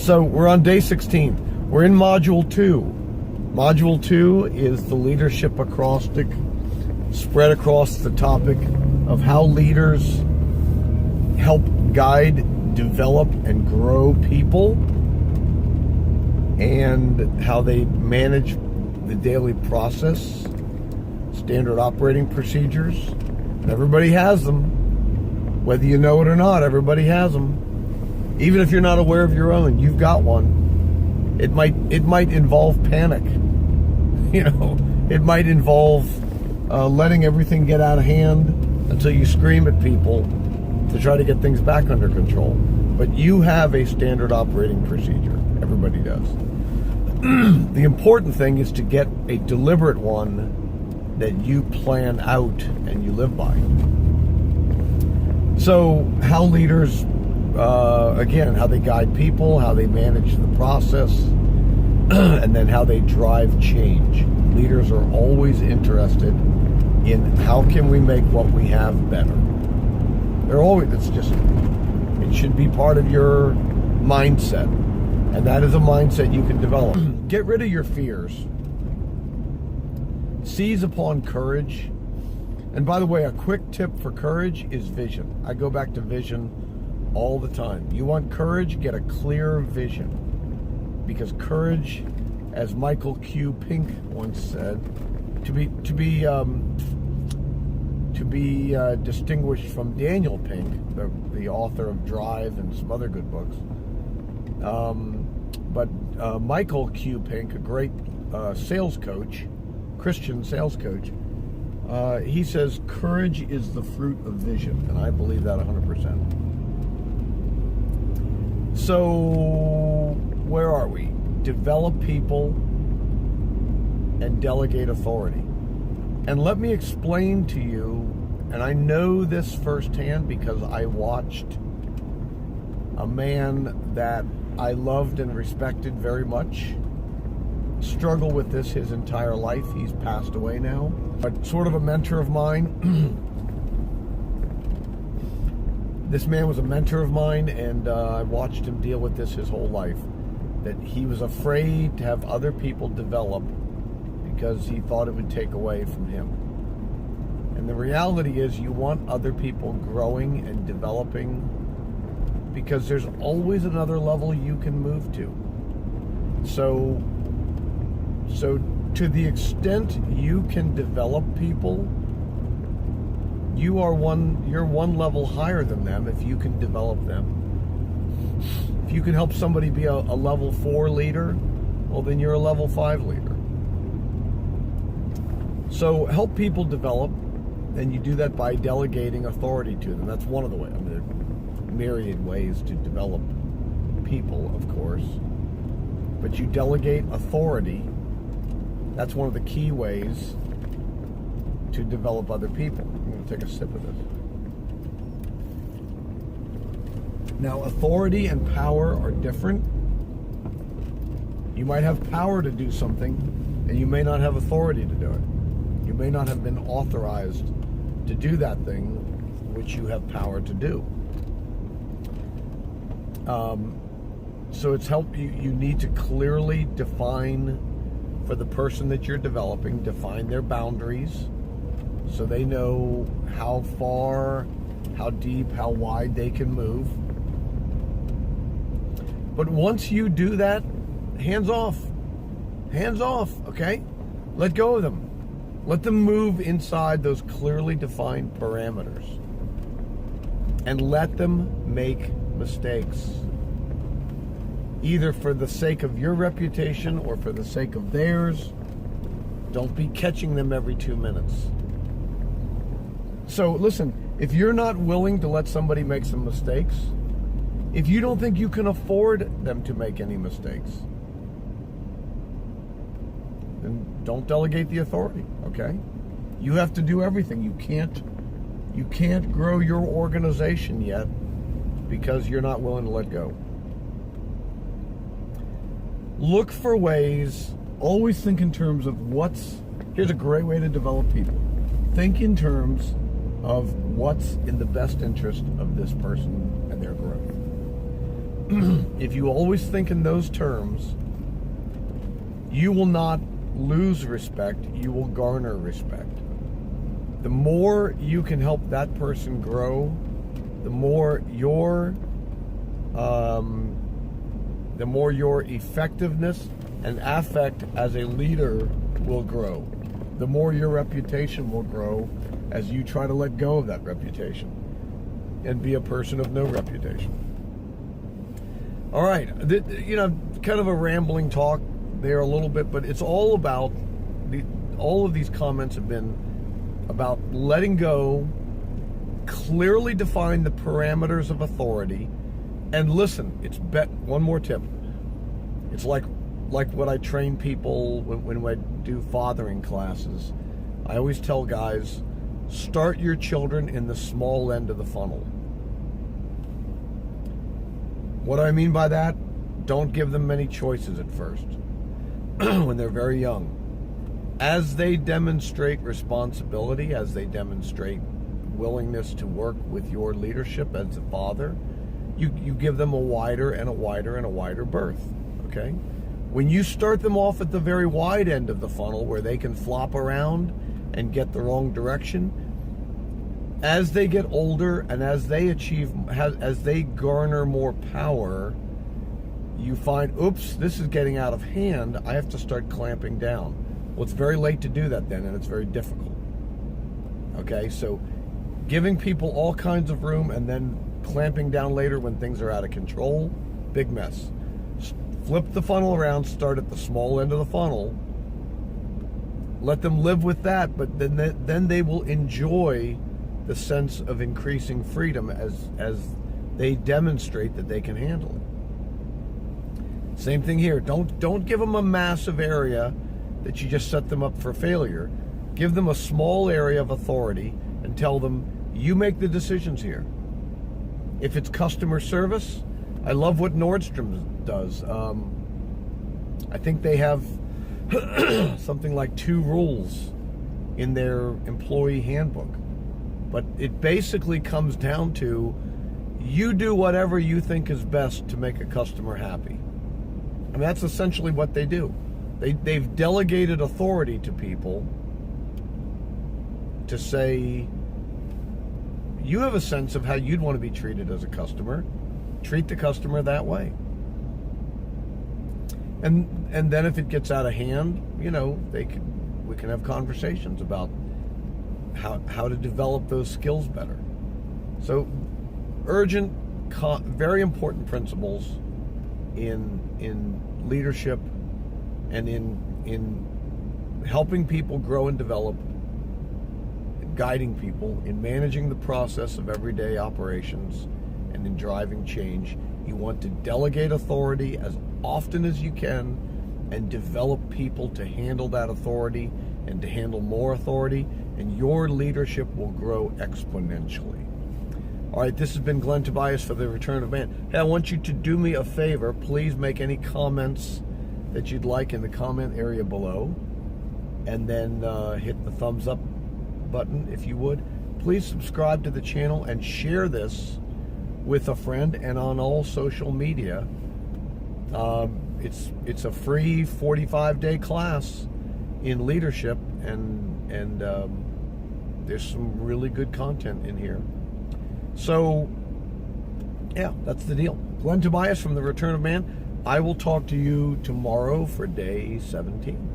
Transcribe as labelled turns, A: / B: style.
A: So we're on day 16. We're in module 2. Module 2 is the leadership acrostic spread across the topic of how leaders help guide, develop, and grow people, and how they manage the daily process, standard operating procedures. Everybody has them. Whether you know it or not, everybody has them. Even if you're not aware of your own, you've got one. It might involve panic. It might involve letting everything get out of hand until you scream at people to try to get things back under control. But you have a standard operating procedure. Everybody does. The important thing is to get a deliberate one that you plan out and you live by. So how leaders, again, how they guide people, how they manage the process, and then how they drive change. Leaders are always interested in how can we make what we have better. It should be part of your mindset. And that is a mindset you can develop. Get rid of your fears. Seize upon courage. And by the way, a quick tip for courage is vision. I go back to vision all the time. You want courage? Get a clear vision. Because courage, as Michael Q. Pink once said, to be distinguished from Daniel Pink, the author of Drive and some other good books. But Michael Q. Pink, a great sales coach, Christian sales coach, he says courage is the fruit of vision, and I believe that 100%. So where are we? Develop people and delegate authority. And let me explain to you, and I know this firsthand because I watched a man that I loved and respected very much struggle with this his entire life. He's passed away now, but sort of a mentor of mine. This man was a mentor of mine, and I watched him deal with this his whole life. That he was afraid to have other people develop because he thought it would take away from him. And the reality is you want other people growing and developing because there's always another level you can move to. So to the extent you can develop people, you're one level higher than them if you can develop them. If you can help somebody be a level 4 leader, well, then you're a level 5 leader. So help people develop, and you do that by delegating authority to them. That's one of the ways. I mean, there are myriad ways to develop people, of course. But you delegate authority. That's one of the key ways to develop other people. I'm going to take a sip of this. Now, authority and power are different. You might have power to do something, and you may not have authority to do it. You may not have been authorized to do that thing which you have power to do. So it's you need to clearly define for the person that you're developing, define their boundaries so they know how far, how deep, how wide they can move. But once you do that, hands off, okay? Let go of them. Let them move inside those clearly defined parameters. And let them make mistakes. Either for the sake of your reputation or for the sake of theirs. Don't be catching them every 2 minutes. So listen, if you're not willing to let somebody make some mistakes, if you don't think you can afford them to make any mistakes, then don't delegate the authority, okay? You have to do everything. You can't grow your organization yet because you're not willing to let go. Look for ways, always think in terms of here's a great way to develop people. Think in terms of what's in the best interest of this person and their growth. if you always think in those terms, you will not lose respect, you will garner respect. The more you can help that person grow, the more your effectiveness and affect as a leader will grow. The more your reputation will grow as you try to let go of that reputation and be a person of no reputation. All right, kind of a rambling talk there a little bit, but it's all about, all of these comments have been about letting go, clearly define the parameters of authority, and listen, one more tip. It's like what I train people when I do fathering classes. I always tell guys, start your children in the small end of the funnel. What do I mean by that? Don't give them many choices at first when they're very young. As they demonstrate responsibility, as they demonstrate willingness to work with your leadership as a father, you give them a wider and a wider and a wider berth, okay? When you start them off at the very wide end of the funnel where they can flop around and get the wrong direction, as they get older and as they garner more power, you find, oops, this is getting out of hand, I have to start clamping down. Well, it's very late to do that then, and it's very difficult. Okay, so giving people all kinds of room and then clamping down later when things are out of control, big mess. Flip the funnel around, start at the small end of the funnel, let them live with that, but then they will enjoy the sense of increasing freedom as they demonstrate that they can handle it. Same thing here. Don't give them a massive area that you just set them up for failure. Give them a small area of authority and tell them, you make the decisions here. If it's customer service, I love what Nordstrom does. I think they have something like 2 rules in their employee handbook. But it basically comes down to, you do whatever you think is best to make a customer happy. I mean, that's essentially what they do. They've delegated authority to people to say, you have a sense of how you'd want to be treated as a customer. Treat the customer that way. And then if it gets out of hand, we can have conversations about how to develop those skills better. So urgent, very important principles in leadership and in helping people grow and develop, guiding people, in managing the process of everyday operations, and in driving change. You want to delegate authority as often as you can and develop people to handle that authority and to handle more authority, and your leadership will grow exponentially. All right, this has been Glenn Tobias for The Return of Man. Hey, I want you to do me a favor. Please make any comments that you'd like in the comment area below, and then hit the thumbs up button if you would. Please subscribe to the channel and share this with a friend and on all social media. It's a free 45-day class in leadership, and there's some really good content in here. So, yeah, that's the deal. Glenn Tobias from The Return of Man. I will talk to you tomorrow for day 17.